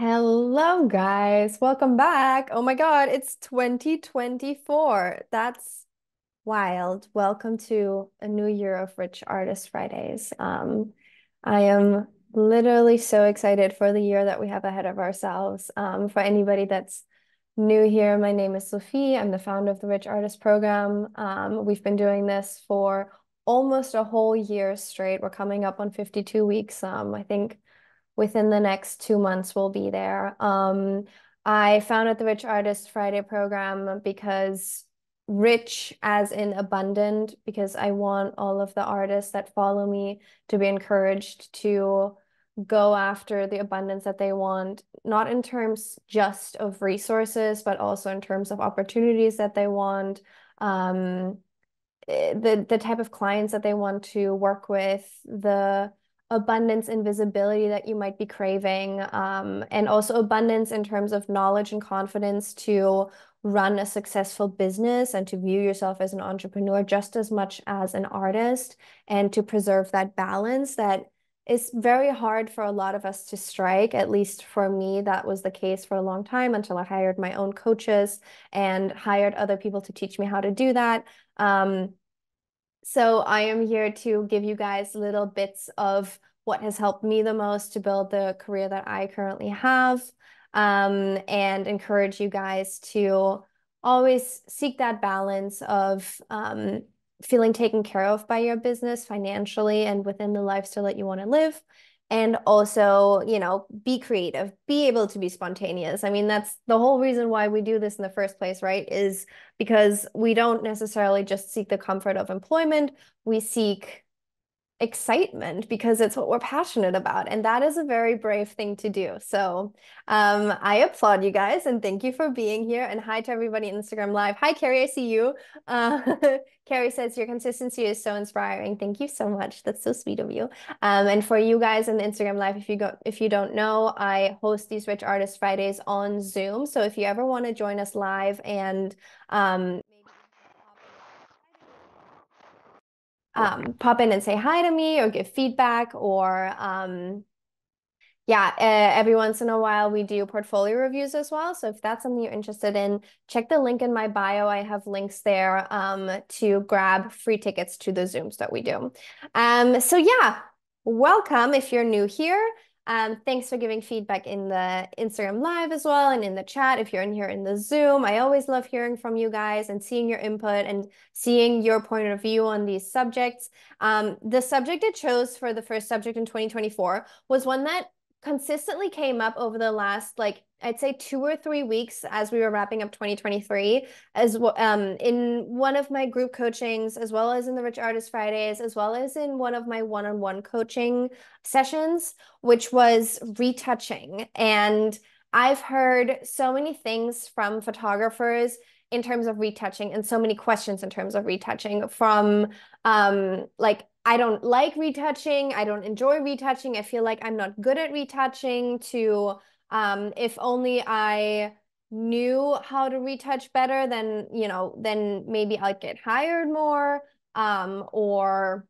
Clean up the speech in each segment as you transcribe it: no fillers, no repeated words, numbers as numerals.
Hello, guys. Welcome back. Oh my God, it's 2024. That's wild. Welcome to a new year of Rich Artist Fridays. I am literally so excited for the year that we have ahead of ourselves. For anybody that's new here, my name is Sophie. I'm the founder of the Rich Artist Program. We've been doing this for almost a whole year straight. We're coming up on 52 weeks. I think within the next 2 months we'll be there. I founded the Rich Artist Friday program because rich as in abundant, because I want all of the artists that follow me to be encouraged to go after the abundance that they want, not in terms just of resources, but also in terms of opportunities that they want, the type of clients that they want to work with, the abundance and visibility that you might be craving, and also abundance in terms of knowledge and confidence to run a successful business and to view yourself as an entrepreneur just as much as an artist, and to preserve that balance that is very hard for a lot of us to strike. At least for me, that was the case for a long time until I hired my own coaches and hired other people to teach me how to do that. So I am here to give you guys little bits of what has helped me the most to build the career that I currently have, and encourage you guys to always seek that balance of feeling taken care of by your business financially and within the lifestyle that you want to live. And also, be creative, be able to be spontaneous. I mean, that's the whole reason why we do this in the first place, right? Is because we don't necessarily just seek the comfort of employment, we seek excitement because it's what we're passionate about. And that is a very brave thing to do. So I applaud you guys and thank you for being here. And hi to everybody on Instagram Live. Hi, Carrie, I see you. Uh, Carrie says your consistency is so inspiring. Thank you so much. That's so sweet of you. And for you guys in the Instagram Live, if you don't know, I host these Rich Artist Fridays on Zoom. So if you ever want to join us live and pop in and say hi to me or give feedback or yeah, every once in a while we do portfolio reviews as well. So if that's something you're interested in, check the link in my bio. I have links there to grab free tickets to the Zooms that we do. So yeah, welcome if you're new here. Thanks for giving feedback in the Instagram Live as well and in the chat if you're in here in the Zoom. I always love hearing from you guys and seeing your input and seeing your point of view on these subjects. The subject I chose for the first subject in 2024 was one that consistently came up over the last, like, I'd say 2 or 3 weeks as we were wrapping up 2023, as well, in one of my group coachings, as well as in the Rich Artist Fridays, as well as in one of my one-on-one coaching sessions, which was retouching. And I've heard so many things from photographers in terms of retouching and so many questions in terms of retouching from like, I don't like retouching. I don't enjoy retouching. I feel like I'm not good at retouching to if only I knew how to retouch better, then, then maybe I'd get hired more. Or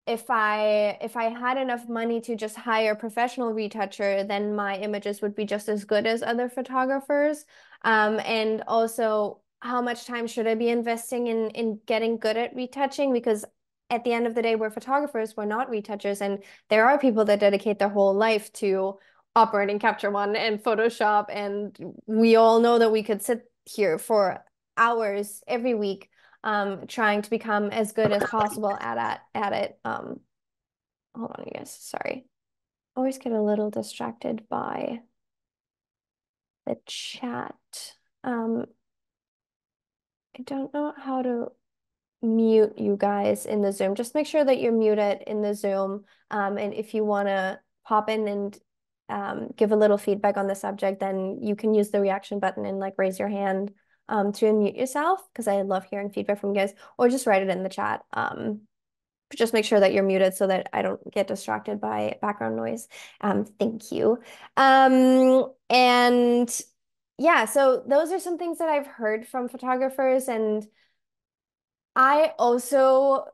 if I had enough money to just hire a professional retoucher, then my images would be just as good as other photographers. And also, how much time should I be investing in getting good at retouching? Because at the end of the day, we're photographers, we're not retouchers, and there are people that dedicate their whole life to operating Capture One and Photoshop, and we all know that we could sit here for hours every week trying to become as good as possible at it. Hold on, you guys. Sorry. Always get a little distracted by the chat. Um, I don't know how to mute you guys in the Zoom. Just make sure that you're muted in the Zoom. And if you want to pop in and give a little feedback on the subject, then you can use the reaction button and like raise your hand to unmute yourself because I love hearing feedback from you guys, or just write it in the chat. Just make sure that you're muted so that I don't get distracted by background noise. Thank you. And yeah, so those are some things that I've heard from photographers, and I also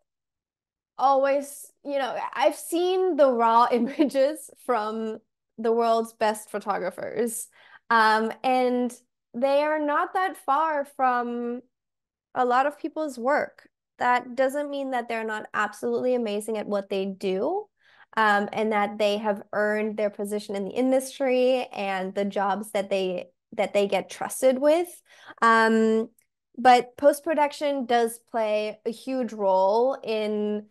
always, I've seen the raw images from the world's best photographers. And they are not that far from a lot of people's work. That doesn't mean that they're not absolutely amazing at what they do, and that they have earned their position in the industry and the jobs that they get trusted with. Um, but post-production does play a huge role in,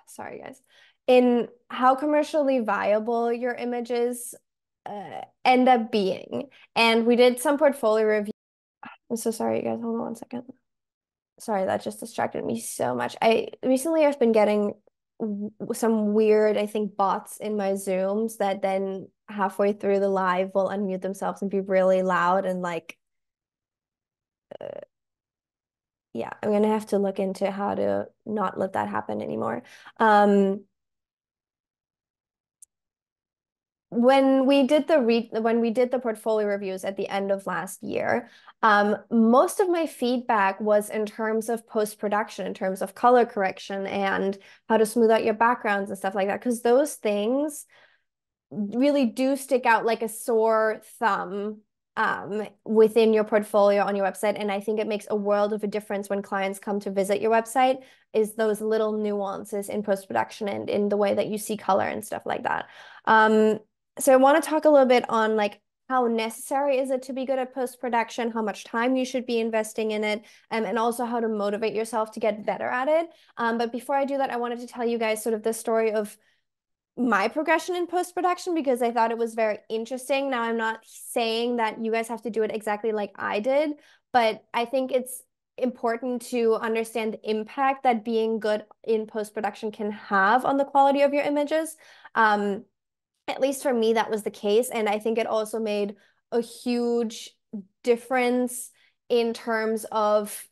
sorry guys, in how commercially viable your images end up being. And we did some portfolio review. I'm so sorry, you guys. Hold on one second. Sorry, that just distracted me so much. I recently I've been getting some weird, I think, bots in my Zooms that then halfway through the live will unmute themselves and be really loud and like, yeah, I'm gonna have to look into how to not let that happen anymore. Um, when we did the portfolio reviews at the end of last year, most of my feedback was in terms of post-production, in terms of color correction and how to smooth out your backgrounds and stuff like that, because those things really do stick out like a sore thumb within your portfolio on your website. And I think it makes a world of a difference when clients come to visit your website, is those little nuances in post-production and in the way that you see color and stuff like that. Um, so I want to talk a little bit on like how necessary is it to be good at post-production, how much time you should be investing in it, and also how to motivate yourself to get better at it. But before I do that, I wanted to tell you guys sort of the story of my progression in post-production because I thought it was very interesting. Now, I'm not saying that you guys have to do it exactly like I did, but I think it's important to understand the impact that being good in post-production can have on the quality of your images. Um, at least for me, that was the case. And I think it also made a huge difference in terms of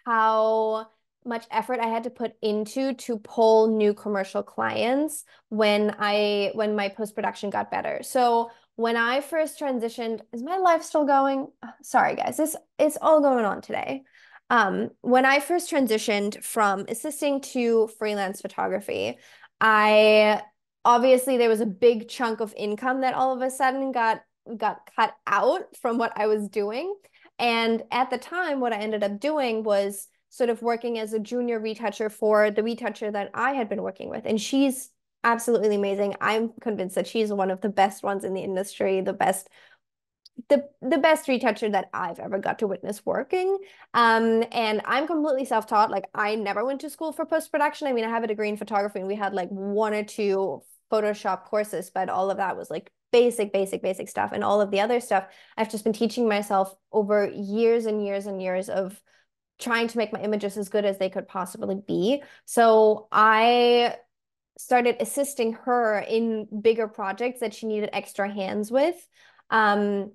how much effort I had to put into to pull new commercial clients when my post-production got better. So when I first transitioned, is my life still going? Sorry guys, this is all going on today. When I first transitioned from assisting to freelance photography, I obviously there was a big chunk of income that all of a sudden got cut out from what I was doing. And at the time, what I ended up doing was sort of working as a junior retoucher for the retoucher that I had been working with. And she's absolutely amazing. I'm convinced that she's one of the best ones in the industry, the best retoucher that I've ever got to witness working. And I'm completely self-taught. Like I never went to school for post-production. I mean, I have a degree in photography and we had like one or two Photoshop courses, but all of that was like basic stuff. And all of the other stuff, I've just been teaching myself over years and years and years of trying to make my images as good as they could possibly be. So I started assisting her in bigger projects that she needed extra hands with. Um,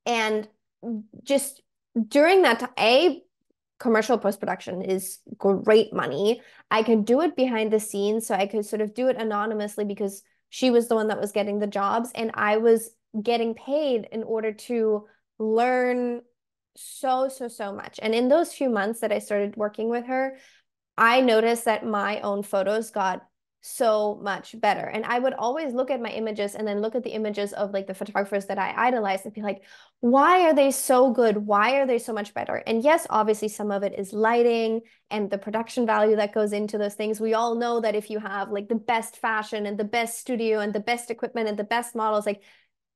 and just during that time, commercial post-production is great money. I could do it behind the scenes, so I could sort of do it anonymously because she was the one that was getting the jobs, and I was getting paid in order to learn so much. And in those few months that I started working with her, I noticed that my own photos got so much better. And I would always look at my images and then look at the images of like the photographers that I idolized and be like, why are they so good? Why are they so much better? And yes, obviously some of it is lighting and the production value that goes into those things. We all know that if you have like the best fashion and the best studio and the best equipment and the best models, like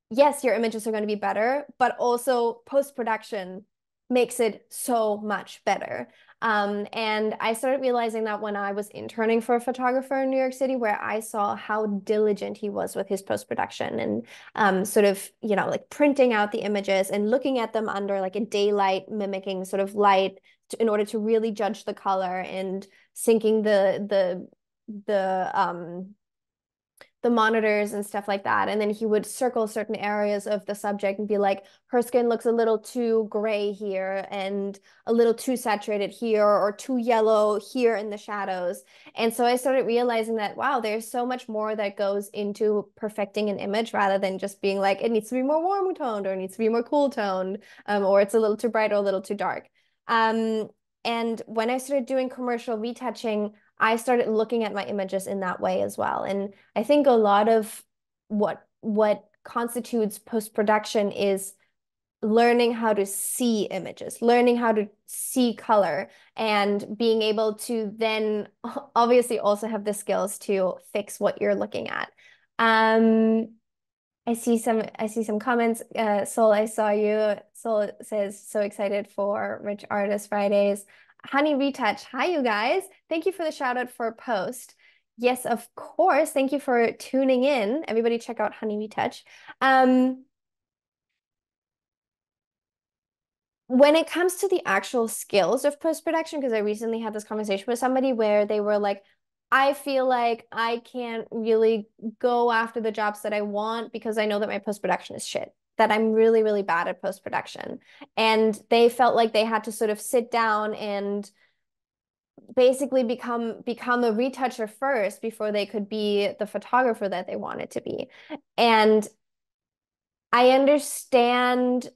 yes, your images are going to be better, but also post-production makes it so much better. And I started realizing that when I was interning for a photographer in New York City, where I saw how diligent he was with his post-production and sort of, you know, like printing out the images and looking at them under like a daylight mimicking sort of light in order to really judge the color and syncing the monitors and stuff like that. And then he would circle certain areas of the subject and be like, her skin looks a little too gray here and a little too saturated here or too yellow here in the shadows. And so I started realizing that, wow, there's so much more that goes into perfecting an image rather than just being like, it needs to be more warm toned or it needs to be more cool toned, or it's a little too bright or a little too dark. And when I started doing commercial retouching, I started looking at my images in that way as well. And I think a lot of what constitutes post-production is learning how to see images, learning how to see color, and being able to then obviously also have the skills to fix what you're looking at. Um, I see some comments. Soul, I saw you. Soul says so excited for Rich Artist Fridays. Honey Retouch. Hi, you guys. Thank you for the shout out for post. Yes, of course. Thank you for tuning in. Everybody check out Honey Retouch. Um, when it comes to the actual skills of post-production, because I recently had this conversation with somebody where they were like, I feel like I can't really go after the jobs that I want because I know that my post-production is shit, that I'm really, really bad at post-production. And they felt like they had to sort of sit down and basically become a retoucher first before they could be the photographer that they wanted to be. And I understand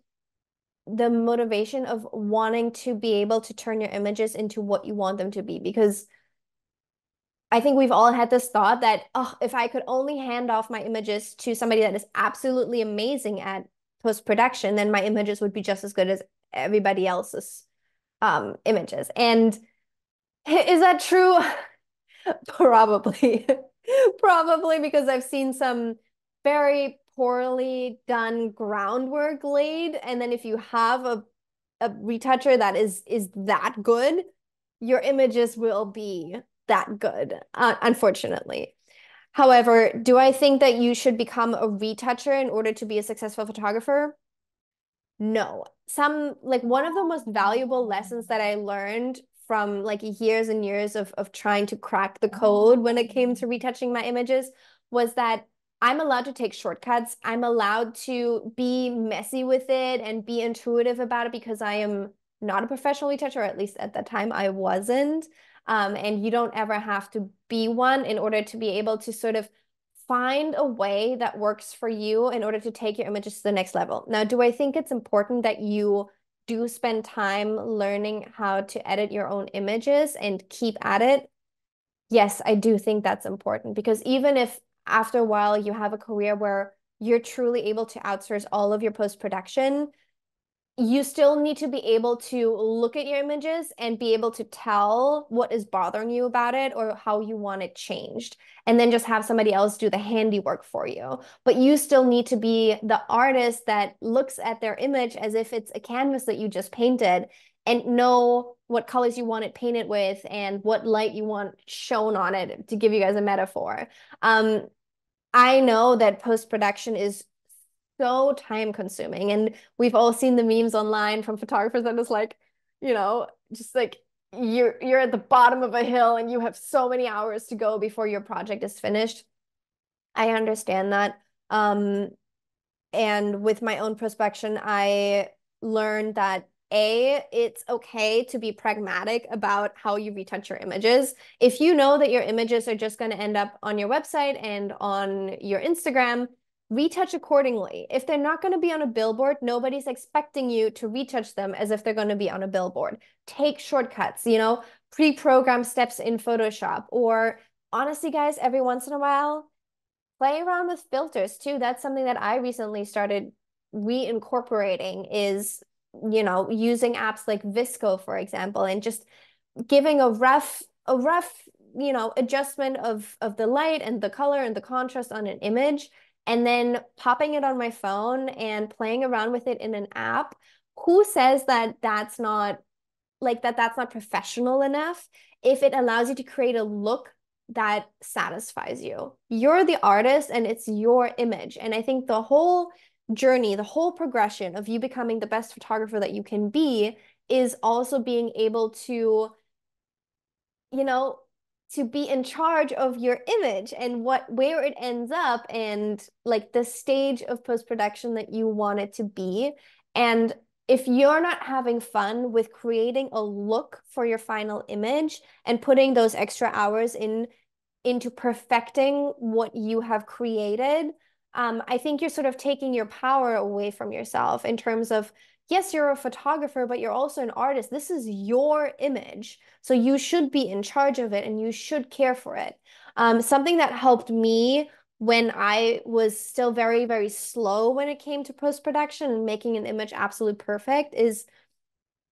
the motivation of wanting to be able to turn your images into what you want them to be, because I think we've all had this thought that, oh, if I could only hand off my images to somebody that is absolutely amazing at post-production, then my images would be just as good as everybody else's images. And is that true? Probably. Probably because I've seen some very poorly done groundwork laid. And then if you have a retoucher that is that good, your images will be that good, unfortunately. However, do I think that you should become a retoucher in order to be a successful photographer? No. Like one of the most valuable lessons that I learned from like years and years of trying to crack the code when it came to retouching my images was that I'm allowed to take shortcuts. I'm allowed to be messy with it and be intuitive about it because I am not a professional retoucher, or at least at that time I wasn't. And you don't ever have to be one in order to be able to sort of find a way that works for you in order to take your images to the next level. Now, do I think it's important that you do spend time learning how to edit your own images and keep at it? Yes, I do think that's important, because even if after a while you have a career where you're truly able to outsource all of your post-production, you still need to be able to look at your images and be able to tell what is bothering you about it or how you want it changed, and then just have somebody else do the handiwork for you. But you still need to be the artist that looks at their image as if it's a canvas that you just painted, and know what colors you want it painted with and what light you want shown on it, to give you guys a metaphor. Um, I know that post-production is so time consuming. And we've all seen the memes online from photographers that is like, just like you're at the bottom of a hill and you have so many hours to go before your project is finished. I understand that. And with my own prospection, I learned that it's okay to be pragmatic about how you retouch your images. If you know that your images are just going to end up on your website and on your Instagram, retouch accordingly. If they're not going to be on a billboard, nobody's expecting you to retouch them as if they're going to be on a billboard. Take shortcuts, pre-program steps in Photoshop, or honestly, guys, every once in a while, play around with filters too. That's something that I recently started reincorporating is, using apps like Visco, for example, and just giving a rough, adjustment of the light and the color and the contrast on an image, and then popping it on my phone and playing around with it in an app. Who says that that's not that's not professional enough if it allows you to create a look that satisfies you? You're the artist and it's your image. And I think the whole journey, the whole progression of you becoming the best photographer that you can be is also being able to, you know, to be in charge of your image and where it ends up, and like the stage of post-production that you want it to be. And if you're not having fun with creating a look for your final image and putting those extra hours into perfecting what you have created, I think you're sort of taking your power away from yourself in terms of yes, you're a photographer, but you're also an artist. This is your image. So you should be in charge of it and you should care for it. Something that helped me when I was still very, very slow when it came to post-production and making an image absolutely perfect is,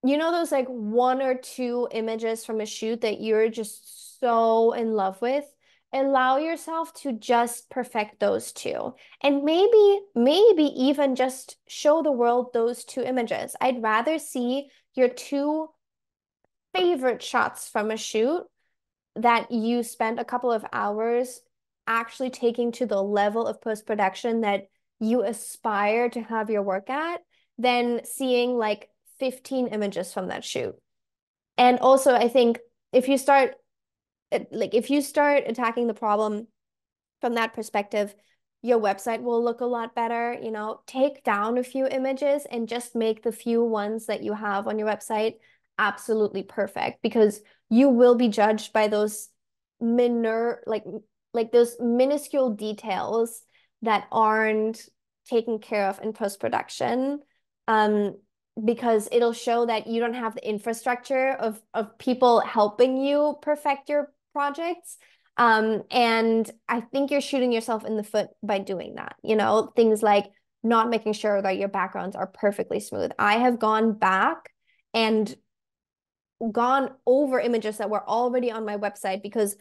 you know, those like one or two images from a shoot that you're just so in love with? Allow yourself to just perfect those two. And maybe even just show the world those two images. I'd rather see your two favorite shots from a shoot that you spent a couple of hours actually taking to the level of post-production that you aspire to have your work at than seeing like 15 images from that shoot. And also, I think if you start if you start attacking the problem from that perspective, your website will look a lot better. You know, take down a few images and just make the few ones that you have on your website absolutely perfect because you will be judged by those minor like those minuscule details that aren't taken care of in post-production. Um, because it'll show that you don't have the infrastructure of people helping you perfect your projects. And I think you're shooting yourself in the foot by doing that. You know, things like not making sure that your backgrounds are perfectly smooth. I have gone back and gone over images that were already on my website because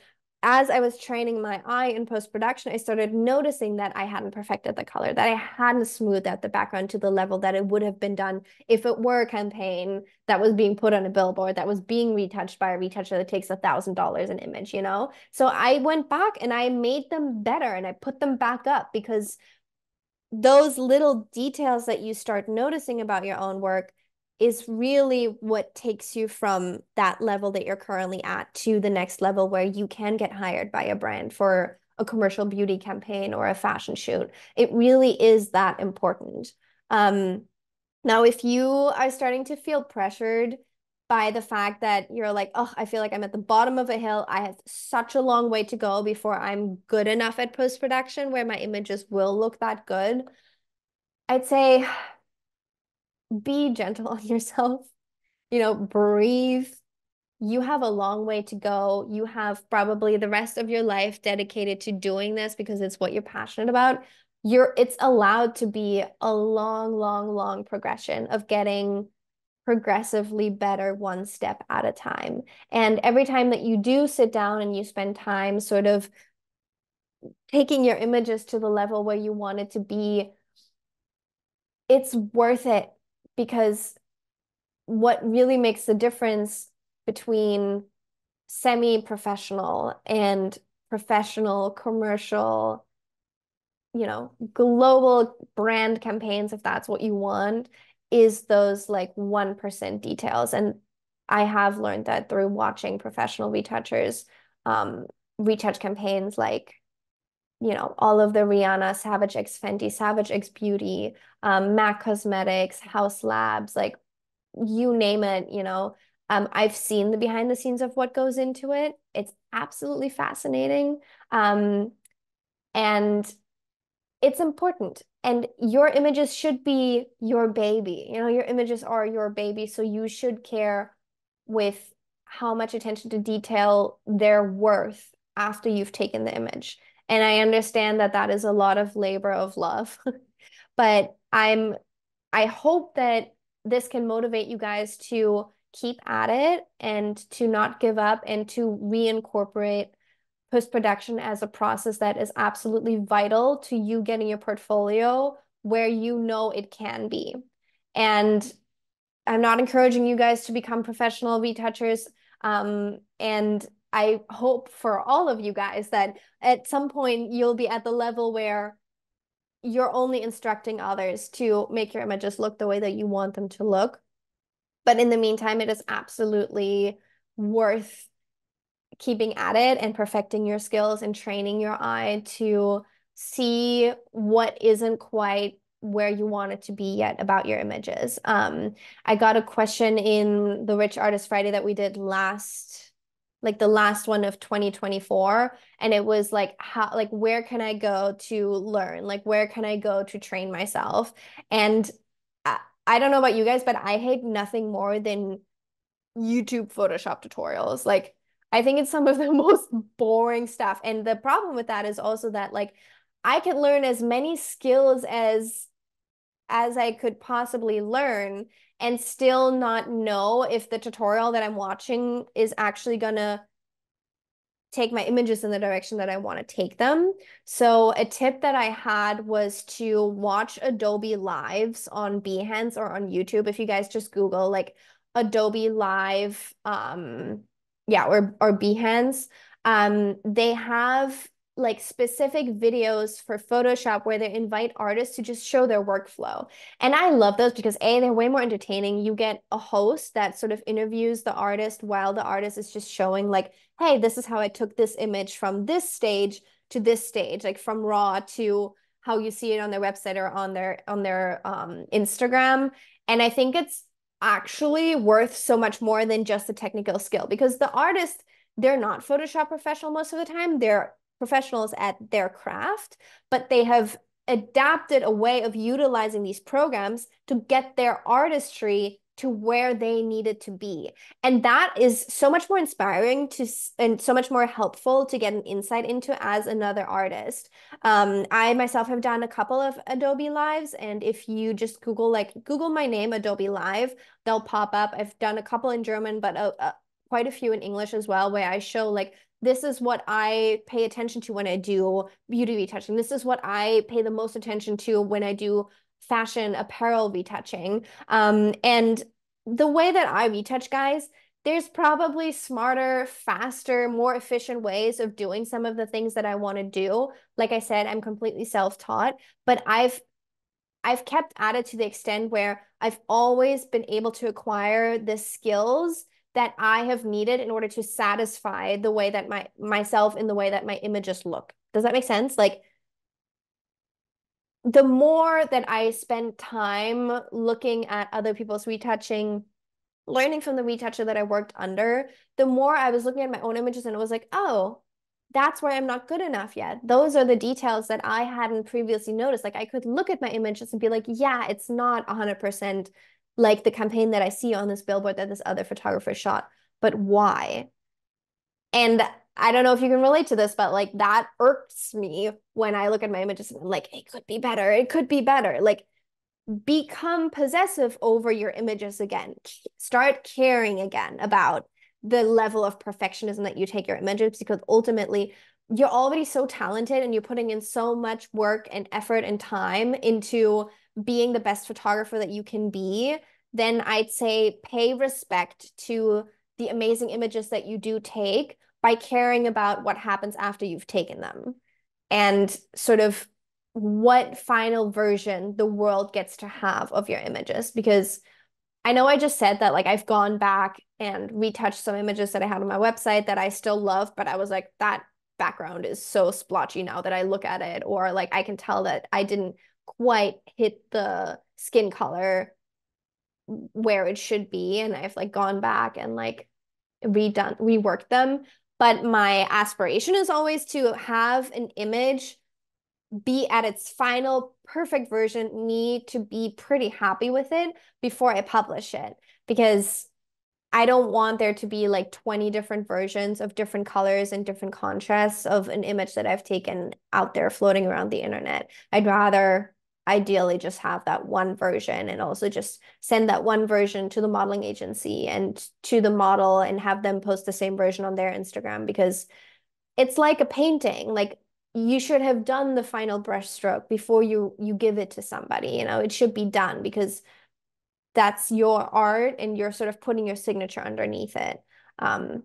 as I was training my eye in post-production, I started noticing that I hadn't perfected the color, that I hadn't smoothed out the background to the level that it would have been done if it were a campaign that was being put on a billboard, that was being retouched by a retoucher that takes $1,000 an image, you know? So I went back and I made them better and I put them back up because those little details that you start noticing about your own work is really what takes you from that level that you're currently at to the next level where you can get hired by a brand for a commercial beauty campaign or a fashion shoot. It really is that important. Um, Now, if you are starting to feel pressured by the fact that you're like, oh, I feel like I'm at the bottom of a hill. I have such a long way to go before I'm good enough at post-production where my images will look that good. I'd say be gentle on yourself. You know, breathe. You have a long way to go. You have probably the rest of your life dedicated to doing this because it's what you're passionate about. It's allowed to be a long, long, long progression of getting progressively better one step at a time. And every time that you do sit down and you spend time sort of taking your images to the level where you want it to be, it's worth it because what really makes the difference between semi-professional and professional, commercial, you know, global brand campaigns, if that's what you want, is those like 1% details. And I have learned that through watching professional retouchers, retouch campaigns like, you know, all of the Rihanna, Savage X Fenty, Savage X Beauty, MAC Cosmetics, House Labs, like you name it, you know. I've seen the behind the scenes of what goes into it. It's absolutely fascinating. And it's important. And your images should be your baby. You know, your images are your baby, so you should care with how much attention to detail they're worth after you've taken the image. And I understand that that is a lot of labor of love, but I hope that this can motivate you guys to keep at it and to not give up and to reincorporate post-production as a process that is absolutely vital to you getting your portfolio where you know it can be. And I'm not encouraging you guys to become professional retouchers. And I hope for all of you guys that at some point you'll be at the level where you're only instructing others to make your images look the way that you want them to look. But in the meantime, it is absolutely worth keeping at it and perfecting your skills and training your eye to see what isn't quite where you want it to be yet about your images. I got a question in the Rich Artist Friday that we did like the last one of 2024, and it was like like where can I go to learn? Like where can I go to train myself? And I don't know about you guys, but I hate nothing more than YouTube Photoshop tutorials. Like, I think it's some of the most boring stuff. And the problem with that is also that like I could learn as many skills as I could possibly learn and still not know if the tutorial that I'm watching is actually gonna take my images in the direction that I want to take them. So a tip that I had was to watch Adobe Lives on Behance or on YouTube. If you guys just Google like Adobe Live, yeah, or Behance, they have like specific videos for Photoshop where they invite artists to just show their workflow. And I love those because A, they're way more entertaining. You get a host that sort of interviews the artist while the artist is just showing like, hey, this is how I took this image from this stage to this stage, like from raw to how you see it on their website or on their Instagram. And I think it's actually worth so much more than just the technical skill because the artist, they're not Photoshop professional most of the time. They're professionals at their craft, but they have adapted a way of utilizing these programs to get their artistry to where they need it to be. And that is so much more inspiring to and so much more helpful to get an insight into as another artist. I myself have done a couple of Adobe Lives, and if you just Google my name, Adobe Live, they'll pop up. I've done a couple in German, but quite a few in English as well, where I show like this is what I pay attention to when I do beauty retouching. This is what I pay the most attention to when I do fashion apparel retouching. And the way that I retouch, guys, there's probably smarter, faster, more efficient ways of doing some of the things that I want to do. Like I said, I'm completely self-taught, but I've kept at it to the extent where I've always been able to acquire the skills that I have needed in order to satisfy the way that myself in the way that my images look. Does that make sense? Like the more that I spend time looking at other people's retouching, learning from the retoucher that I worked under, the more I was looking at my own images and it was like, oh, that's where I'm not good enough yet. Those are the details that I hadn't previously noticed. Like I could look at my images and be like, yeah, it's not 100% like the campaign that I see on this billboard that this other photographer shot, but why? And I don't know if you can relate to this, but like that irks me when I look at my images and I'm like, it could be better. It could be better. Like become possessive over your images again. Start caring again about the level of perfectionism that you take your images because ultimately you're already so talented and you're putting in so much work and effort and time into being the best photographer that you can be. Then I'd say pay respect to the amazing images that you do take by caring about what happens after you've taken them and sort of what final version the world gets to have of your images. Because I know I just said that like I've gone back and retouched some images that I had on my website that I still love, but I was like, that background is so splotchy now that I look at it, or like I can tell that I didn't quite hit the skin color where it should be. And I've like gone back and like reworked them. But my aspiration is always to have an image be at its final perfect version, need to be pretty happy with it before I publish it because I don't want there to be like 20 different versions of different colors and different contrasts of an image that I've taken out there floating around the internet. I'd rather ideally just have that one version and also just send that one version to the modeling agency and to the model and have them post the same version on their Instagram because it's like a painting. Like you should have done the final brush stroke before you give it to somebody. You know, it should be done because that's your art and you're sort of putting your signature underneath it. Um,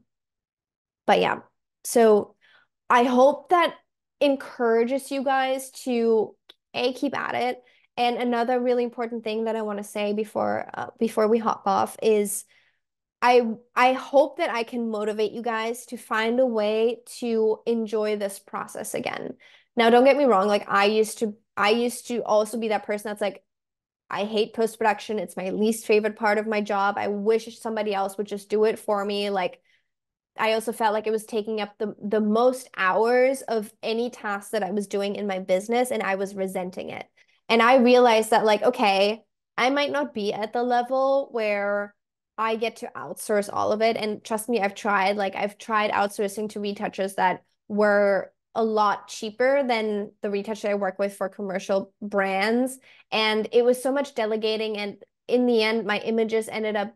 but yeah, so I hope that encourages you guys to A, keep at it. And another really important thing that I want to say before we hop off is I hope that I can motivate you guys to find a way to enjoy this process again. Now, don't get me wrong, like I used to also be that person that's like, I hate post-production. It's my least favorite part of my job. I wish somebody else would just do it for me. Like I also felt like it was taking up the most hours of any task that I was doing in my business, and I was resenting it. And I realized that like, okay, I might not be at the level where I get to outsource all of it. And trust me, I've tried outsourcing to retouchers that were a lot cheaper than the retoucher I work with for commercial brands. And it was so much delegating. And in the end, my images ended up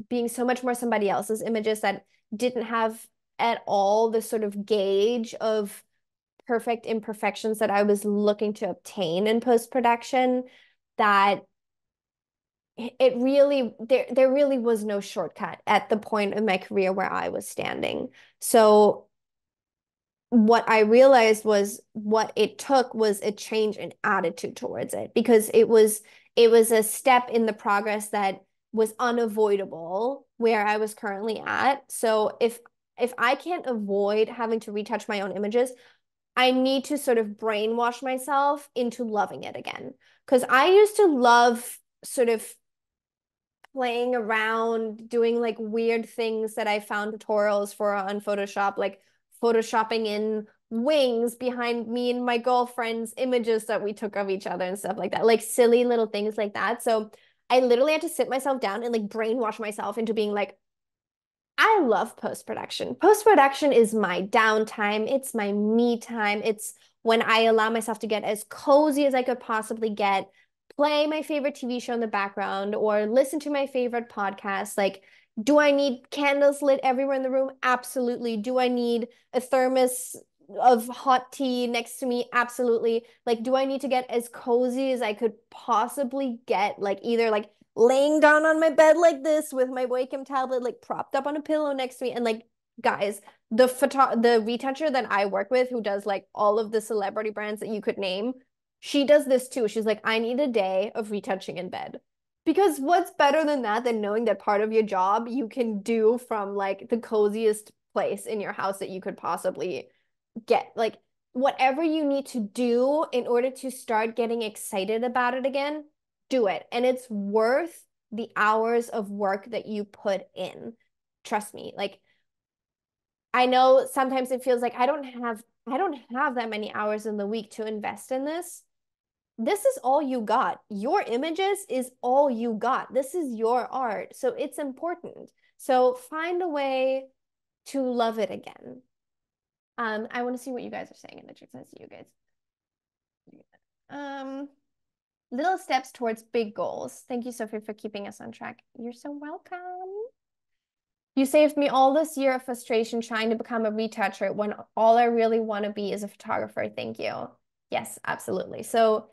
being so much more somebody else's images that didn't have at all the sort of gauge of perfect imperfections that I was looking to obtain in post-production, that it really there really was no shortcut at the point in my career where I was standing. So what I realized was what it took was a change in attitude towards it, because it was a step in the progress that was unavoidable where I was currently at. So if I can't avoid having to retouch my own images, I need to sort of brainwash myself into loving it again. Because I used to love sort of playing around, doing like weird things that I found tutorials for on Photoshop, like photoshopping in wings behind me and my girlfriend's images that we took of each other and stuff like that, like silly little things like that. So I literally had to sit myself down and like brainwash myself into being like, I love post-production. Post-production is my downtime. It's my me time. It's when I allow myself to get as cozy as I could possibly get, play my favorite TV show in the background, or listen to my favorite podcast. Like, do I need candles lit everywhere in the room? Absolutely. Do I need a thermos of hot tea next to me? Absolutely. Like, do I need to get as cozy as I could possibly get? Like, either like laying down on my bed like this with my Wacom tablet like propped up on a pillow next to me. And like, guys, the retoucher that I work with, who does like all of the celebrity brands that you could name, she does this too. She's like, I need a day of retouching in bed. Because what's better than that, than knowing that part of your job you can do from like the coziest place in your house that you could possibly get? Like, whatever you need to do in order to start getting excited about it again, do it. And it's worth the hours of work that you put in. Trust me. Like, I know sometimes it feels like I don't have that many hours in the week to invest in this. This is all you got. Your images is all you got. This is your art. So it's important. So find a way to love it again. I want to see what you guys are saying in the chat. I see you guys. Um, Little steps towards big goals. Thank you, Sophie, for keeping us on track. You're so welcome. You saved me all this year of frustration trying to become a retoucher when all I really want to be is a photographer. Thank you. Yes, absolutely. So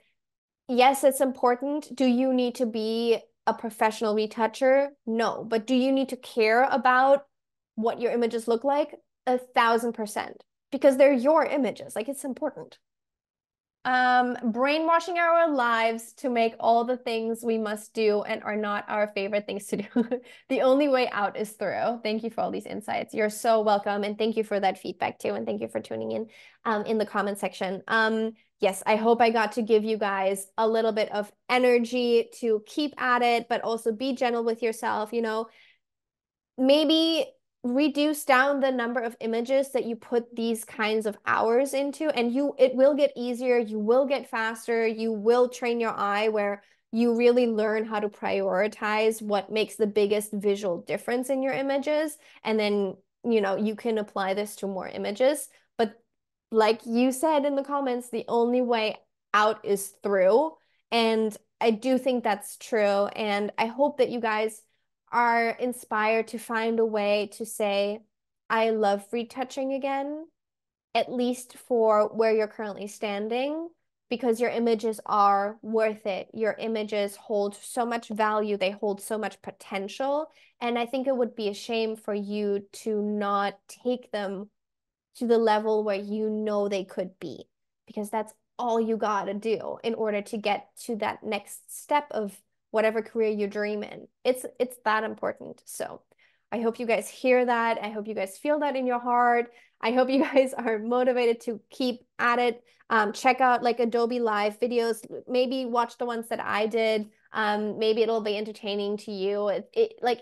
yes, it's important. Do you need to be a professional retoucher? No. But do you need to care about what your images look like? 1,000%. Because they're your images. Like, it's important. Brainwashing our lives to make all the things we must do and are not our favorite things to do. The only way out is through. Thank you for all these insights. You're so welcome. And thank you for that feedback too. And thank you for tuning in the comment section. Yes, I hope I got to give you guys a little bit of energy to keep at it, but also be gentle with yourself. Maybe reduce down the number of images that you put these kinds of hours into, and it will get easier, you will get faster, you will train your eye where you really learn how to prioritize what makes the biggest visual difference in your images. And then, you can apply this to more images. But like you said in the comments, the only way out is through. And I do think that's true. And I hope that you guys are inspired to find a way to say, I love retouching again, at least for where you're currently standing, because your images are worth it. Your images hold so much value, they hold so much potential. And I think it would be a shame for you to not take them to the level where you know they could be, because that's all you got to do in order to get to that next step of whatever career you dream in. It's that important. So I hope you guys hear that. I hope you guys feel that in your heart. I hope you guys are motivated to keep at it. Check out like Adobe Live videos. Maybe watch the ones that I did. Maybe it'll be entertaining to you. Like,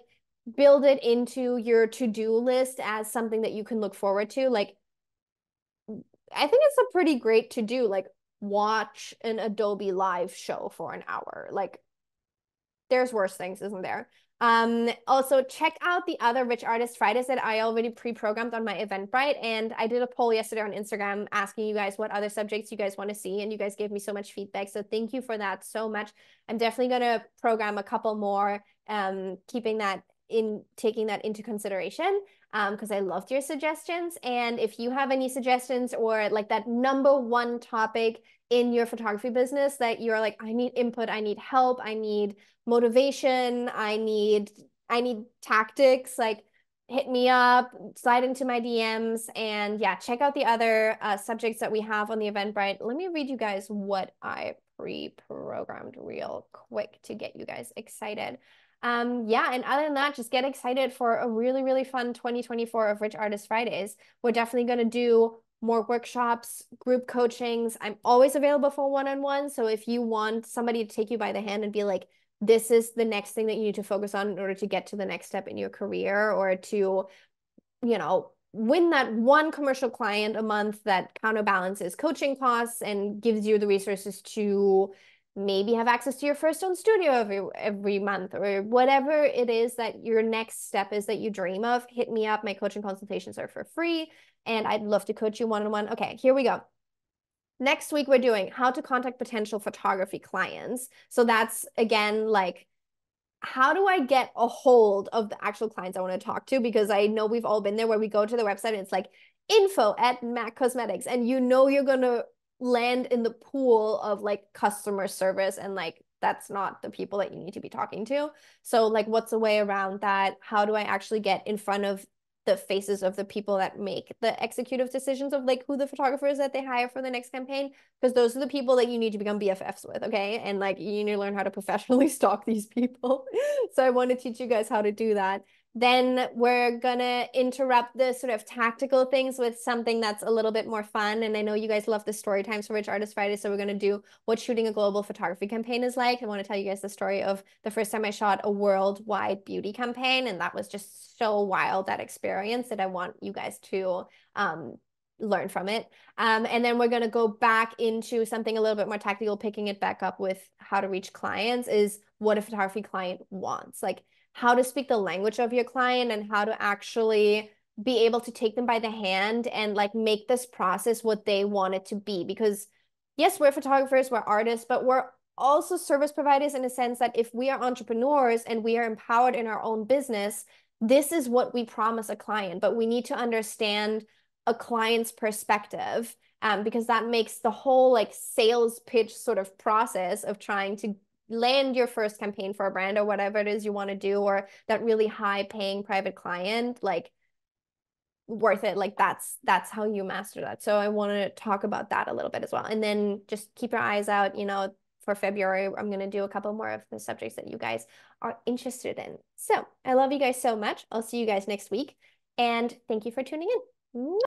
build it into your to-do list as something that you can look forward to. Like, I think it's a pretty great to do, like watch an Adobe Live show for an hour. Like, there's worse things, isn't there? Also check out the other Rich Artist Fridays that I already pre-programmed on my Eventbrite. And I did a poll yesterday on Instagram asking you guys what other subjects you guys want to see. And you guys gave me so much feedback. So thank you for that so much. I'm definitely going to program a couple more, taking that into consideration, because I loved your suggestions. And if you have any suggestions or like that number one topic in your photography business that you're like, I need input, I need help, I need motivation, I need tactics, like hit me up, slide into my DMs, and yeah, check out the other subjects that we have on the Eventbrite. Let me read you guys what I pre-programmed real quick to get you guys excited. Yeah, and other than that, just get excited for a really, really fun 2024 of Rich Artist Fridays. We're definitely going to do more workshops, group coachings. I'm always available for one-on-one. So if you want somebody to take you by the hand and be like, this is the next thing that you need to focus on in order to get to the next step in your career, or to, win that one commercial client a month that counterbalances coaching costs and gives you the resources to maybe have access to your first own studio every month, or whatever it is that your next step is that you dream of, hit me up. My coaching consultations are for free, and I'd love to coach you one-on-one. Okay, here we go. Next week, we're doing how to contact potential photography clients. So that's, again, like, how do I get a hold of the actual clients I want to talk to? Because I know we've all been there where we go to the website and it's like info@Mac Cosmetics, and you're going to land in the pool of like customer service, and like that's not the people that you need to be talking to. So like, what's a way around that? How do I actually get in front of the faces of the people that make the executive decisions of like who the photographers that they hire for the next campaign? Because those are the people that you need to become BFFs with, okay? And like, you need to learn how to professionally stalk these people. So I want to teach you guys how to do that. Then we're gonna interrupt the sort of tactical things with something that's a little bit more fun. And I know you guys love the story times for Rich Artist Friday, so we're gonna do what shooting a global photography campaign is like. I want to tell you guys the story of the first time I shot a worldwide beauty campaign, and that was just so wild, that experience, that I want you guys to learn from it. And then we're going to go back into something a little bit more tactical, picking it back up with how to reach clients, is what a photography client wants, like how to speak the language of your client and how to actually be able to take them by the hand and like make this process what they want it to be. Because yes, we're photographers, we're artists, but we're also service providers in a sense that if we are entrepreneurs and we are empowered in our own business, this is what we promise a client, but we need to understand a client's perspective, because that makes the whole like sales pitch sort of process of trying to land your first campaign for a brand or whatever it is you want to do, or that really high paying private client, like worth it. Like that's how you master that. So I want to talk about that a little bit as well. And then just keep your eyes out, for February, I'm going to do a couple more of the subjects that you guys are interested in. So I love you guys so much. I'll see you guys next week. And thank you for tuning in.